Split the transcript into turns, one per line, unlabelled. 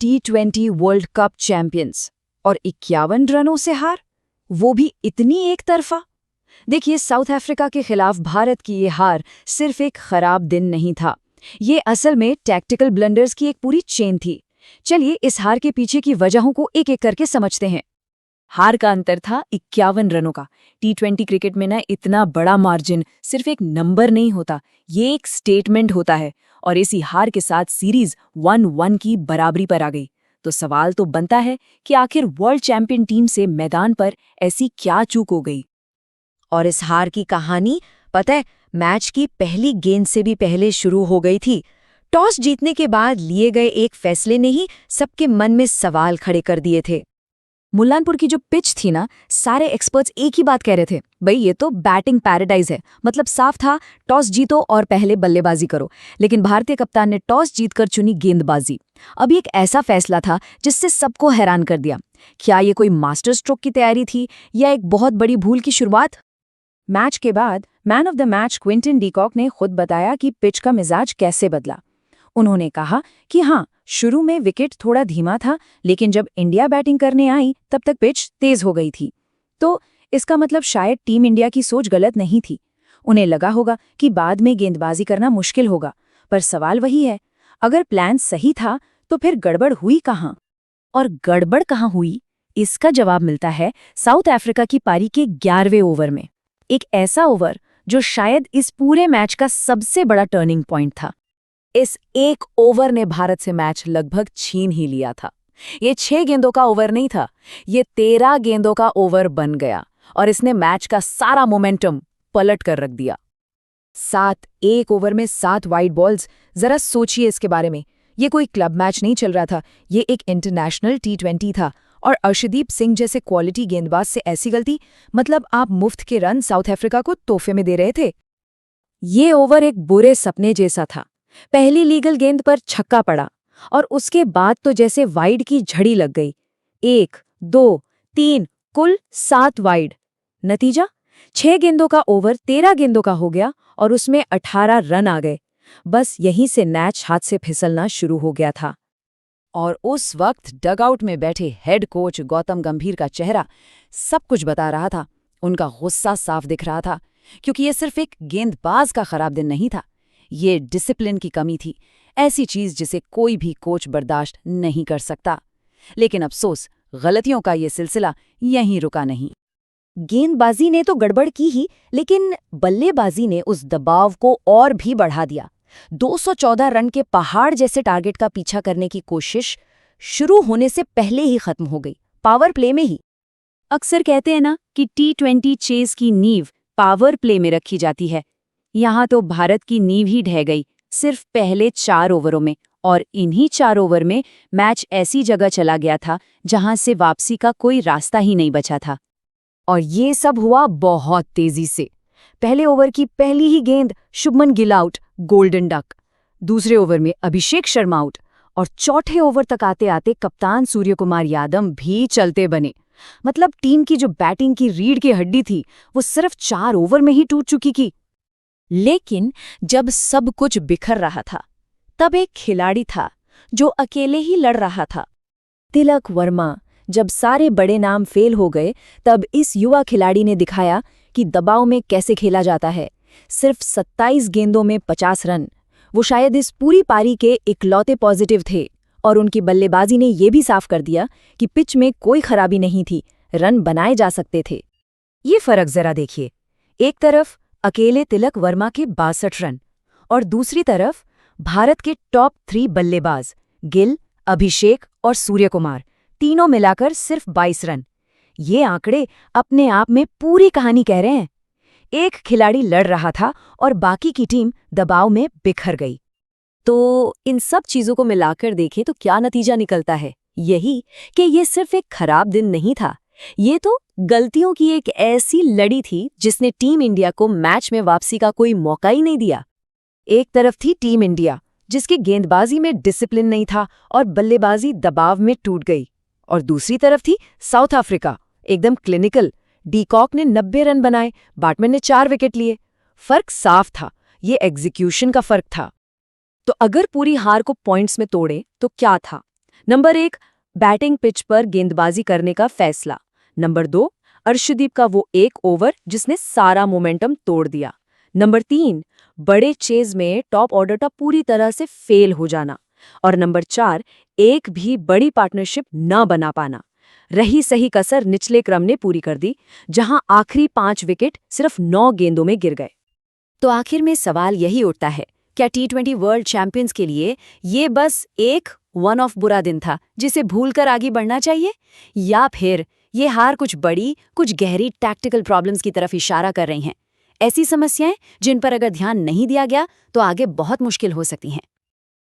T20 world cup champions और 51 रनों से हार, वो भी इतनी एक तरफा। देखिए, साउथ अफ्रीका के खिलाफ भारत की ये हार सिर्फ एक खराब दिन नहीं था, ये असल में टैक्टिकल ब्लंडर्स की एक पूरी चेन थी। चलिए इस हार के पीछे की वजहों को एक एक करके समझते हैं। हार का अंतर था 51 रनों का। T20 क्रिकेट में ना इतना बड़ा मार्जिन सिर्फ एक नंबर नहीं होता, ये एक स्टेटमेंट होता है। और इसी हार के साथ सीरीज 1-1 की बराबरी पर आ गई। तो सवाल तो बनता है कि आखिर वर्ल्ड चैंपियन टीम से मैदान पर ऐसी क्या चूक हो गई।
और इस हार की कहानी पता है, मैच की पहली गेंद से भी पहले शुरू हो गई थी। टॉस जीतने के बाद लिए गए एक फैसले ने ही सबके मन में सवाल खड़े कर दिए थे।
मुल्लानपुर की जो पिच थी ना, सारे एक्सपर्ट्स एक ही बात कह रहे थे, भाई ये तो बैटिंग पैराडाइज है। मतलब साफ था, टॉस जीतो और पहले बल्लेबाजी करो। लेकिन भारतीय कप्तान ने टॉस जीतकर चुनी गेंदबाजी। अब एक ऐसा फैसला था जिससे सबको हैरान कर दिया। क्या ये कोई मास्टर स्ट्रोक की तैयारी थी या एक बहुत बड़ी भूल की शुरुआत? मैच के बाद man of the match Quinton de Kock ने खुद बताया कि पिच का मिजाज कैसे बदला। उन्होंने कहा कि हाँ, शुरू में विकेट थोड़ा धीमा था, लेकिन जब इंडिया बैटिंग करने आई तब तक पिच तेज हो गई थी। तो इसका मतलब शायद टीम इंडिया की सोच गलत नहीं थी। उन्हें लगा होगा कि बाद में गेंदबाजी करना मुश्किल होगा। पर सवाल वही है, अगर प्लान सही था तो फिर गड़बड़ हुई कहाँ? और गड़बड़ कहाँ हुई, इसका जवाब मिलता है साउथ अफ्रीका की पारी के 11वें ओवर में। एक ऐसा ओवर जो शायद इस पूरे मैच का सबसे बड़ा टर्निंग पॉइंट था। इस एक ओवर ने भारत से मैच लगभग छीन ही लिया था। ये 6 गेंदों का ओवर नहीं था, ये 13 गेंदों का ओवर बन गया और इसने मैच का सारा मोमेंटम पलट कर रख दिया। 1 ओवर में 7 वाइड बॉल्स, जरा सोचिए इसके बारे में। ये कोई क्लब मैच नहीं चल रहा था, ये एक इंटरनेशनल T20 था। और अर्शदीप सिंह जैसे क्वालिटी गेंदबाज से ऐसी गलती, मतलब आप मुफ्त के रन साउथ अफ्रीका को तोहफे में दे रहे थे। ये ओवर एक बुरे सपने जैसा था। पहली लीगल गेंद पर छक्का पड़ा और उसके बाद तो जैसे वाइड की झड़ी लग गई। 1, 2, 3, कुल 7 वाइड। नतीजा 6 गेंदों का ओवर 13 गेंदों का हो गया और उसमें 18 रन आ गए। बस यहीं से मैच हाथ से फिसलना शुरू हो गया था। और उस वक्त डगआउट में बैठे हेड कोच गौतम गंभीर का चेहरा सब कुछ बता रहा था। उनका गुस्सा साफ दिख रहा था, क्योंकि ये सिर्फ एक गेंदबाज का खराब दिन नहीं था, ये डिसिप्लिन की कमी थी, ऐसी चीज जिसे कोई भी कोच बर्दाश्त नहीं कर सकता। लेकिन अफसोस, गलतियों का ये सिलसिला यहीं रुका नहीं। गेंदबाजी ने तो गड़बड़ की ही, लेकिन बल्लेबाजी ने उस दबाव को और भी बढ़ा दिया। 214 रन के पहाड़ जैसे टारगेट का पीछा करने की कोशिश शुरू होने से पहले ही खत्म हो गई, पावर प्ले में ही। अक्सर कहते हैं ना कि T20 चेस की नींव पावर प्ले में रखी जाती है। यहाँ तो भारत की नींव ही ढह गई, सिर्फ पहले 4 ओवरों में। और इन्हीं 4 ओवर में मैच ऐसी जगह चला गया था जहां से वापसी का कोई रास्ता ही नहीं बचा था। और ये सब हुआ बहुत तेजी से। पहले ओवर की पहली ही गेंद Shubman Gill out, golden duck. दूसरे ओवर में अभिषेक शर्मा आउट। और चौथे ओवर तक आते आते कप्तान सूर्यकुमार यादव भी चलते बने। मतलब टीम की जो बैटिंग की रीढ़ की हड्डी थी, वो सिर्फ 4 ओवर में ही टूट चुकी थी। लेकिन जब सब कुछ बिखर रहा था, तब एक खिलाड़ी था जो अकेले ही लड़ रहा था, तिलक वर्मा। जब सारे बड़े नाम फेल हो गए, तब इस युवा खिलाड़ी ने दिखाया कि दबाव में कैसे खेला जाता है। सिर्फ 27 गेंदों में 50 रन, वो शायद इस पूरी पारी के इकलौते पॉजिटिव थे। और उनकी बल्लेबाजी ने यह भी साफ कर दिया कि पिच में कोई खराबी नहीं थी, रन बनाए जा सकते थे। ये फर्क जरा देखिए, एक तरफ अकेले तिलक वर्मा के 62 रन और दूसरी तरफ भारत के टॉप 3 बल्लेबाज गिल, अभिषेक और सूर्यकुमार, तीनों मिलाकर सिर्फ 22 रन। ये आंकड़े अपने आप में पूरी कहानी कह रहे हैं। एक खिलाड़ी लड़ रहा था और बाकी की टीम दबाव में बिखर गई। तो इन सब चीजों को मिलाकर देखें तो क्या नतीजा निकलता है? यही कि ये सिर्फ एक खराब दिन नहीं था, ये तो गलतियों की एक ऐसी लड़ी थी जिसने टीम इंडिया को मैच में वापसी का कोई मौका ही नहीं दिया। एक तरफ थी टीम इंडिया, जिसकी गेंदबाजी में डिसिप्लिन नहीं था और बल्लेबाजी दबाव में टूट गई। और दूसरी तरफ थी साउथ अफ्रीका, एकदम क्लिनिकल। डीकॉक ने 90 रन बनाए, बैट्समैन ने 4 विकेट लिए। फर्क साफ था, ये एग्जीक्यूशन का फर्क था। तो अगर पूरी हार को पॉइंट्स में तोड़े तो क्या था? नंबर 1, बैटिंग पिच पर गेंदबाजी करने का फैसला। नंबर 2, अर्शदीप का वो एक ओवर जिसने सारा मोमेंटम तोड़ दिया। नंबर 3, बड़े चेज में टॉप ऑर्डर का पूरी तरह से फेल हो जाना। और नंबर 4, एक भी बड़ी पार्टनरशिप न बना पाना। रही सही कसर निचले क्रम ने पूरी कर दी, जहां आखिरी 5 विकेट सिर्फ 9 गेंदों में गिर गए। तो आखिर में सवाल यही उठता है, क्या T20 वर्ल्ड चैंपियंस के लिए ये बस एक वन ऑफ बुरा दिन था जिसे भूलकर आगे बढ़ना चाहिए, या फिर ये हार कुछ बड़ी, कुछ गहरी टैक्टिकल प्रॉब्लम्स की तरफ इशारा कर रही हैं? ऐसी समस्याएं जिन पर अगर ध्यान नहीं दिया गया तो आगे बहुत मुश्किल हो सकती हैं।